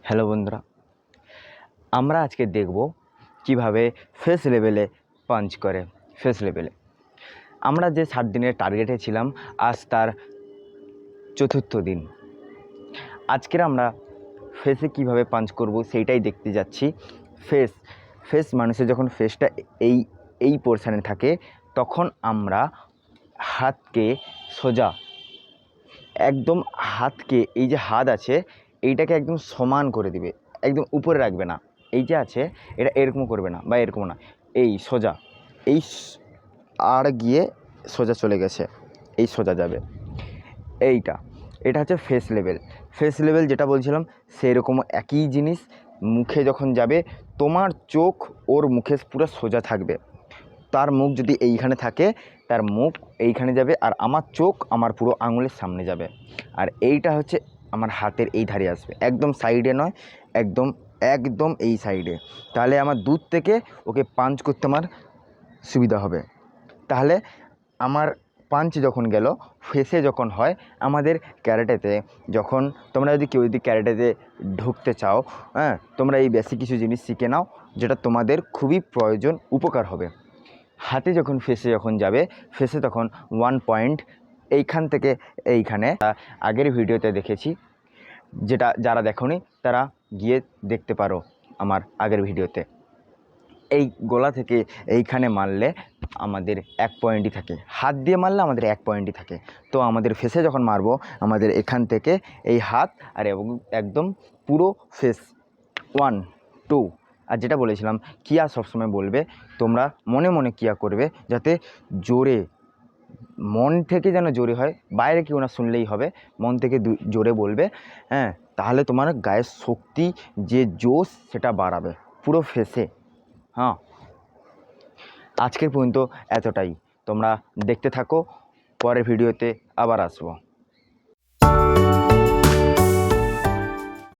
Hello বন্ধুরা, আমরা আজকে দেখব কিভাবে ফেস লেভেলে পাঞ্চ করে। ফেস লেভেলে আমরা যে 7 দিনের টার্গেটে ছিলাম, আজ তার চতুর্থ দিন। আজকের আমরা ফেসে কিভাবে পাঞ্চ করব সেইটাই দেখতে যাচ্ছি। ফেস মানুষের যখন ফেসটা এই পোর্শানে থাকে, তখন আমরা হাতকে সোজা একদম, হাতকে এই যে হাত আছে এইটাকে একদম সমান করে দিবে, একদম উপরে রাখবে না। এই যে আছে এটা এরকম করবে না বা এরকম না, এই সোজা, এই আর গিয়ে সোজা চলে গেছে, এই সোজা যাবে। এটা হচ্ছে ফেস লেভেল। ফেস লেভেল যেটা বলছিলাম সেরকম একই জিনিস। মুখে যখন যাবে, তোমার চোখ ওর মুখে পুরো সোজা থাকবে। তার মুখ যদি এইখানে থাকে, তার মুখ এইখানে যাবে, আর আমার চোখ আমার পুরো আঙুলের সামনে যাবে। আর এইটা হচ্ছে আমার হাতের এই ধারে আসবে, একদম সাইডে নয়, একদম একদম এই সাইডে। তাহলে আমার দূর থেকে ওকে পাঞ্চ করতে আমার সুবিধা হবে। তাহলে আমার পাঞ্চ যখন গেল, ফেসে যখন হয় আমাদের ক্যারাটেতে, যখন তোমরা কেউ যদি ক্যারাটেতে ঢুকতে চাও, হ্যাঁ, তোমরা এই বেসিক কিছু জিনিস শিখে নাও, যেটা তোমাদের খুবই প্রয়োজন, উপকার হবে। হাতে যখন ফেসে যখন যাবে, ফেসে তখন 1 পয়েন্ট এইখান থেকে এইখানে, আগের ভিডিওতে দেখেছি, যেটা যারা দেখোনি তারা গিয়ে দেখতে পারো আমার আগের ভিডিওতে। এই গলা থেকে এইখানে মারলে আমাদের 1 পয়েন্টই থাকে, হাত দিয়ে মারলে আমাদের 1 পয়েন্টই থাকে। তো আমাদের ফেসে যখন মারবো, আমাদের এখান থেকে এই হাত আর এবং একদম পুরো ফেস 1 2। আর যেটা বলেছিলাম, কিয়া সবসময় বলবে, তোমরা মনে মনে কিয়া করবে, যাতে জোরে, মন থেকে যেন জোরে হয়, বাইরে কেউ না শুনলেই হবে, মন থেকে জোরে বলবে। হ্যাঁ, তাহলে তোমার গায়ের শক্তি, যে জোশ, সেটা বাড়াবে পুরো ফেসে। হ্যাঁ, আজকের পর্যন্ত এতটাই। তোমরা দেখতে থাকো, পরের ভিডিওতে আবার আসবো।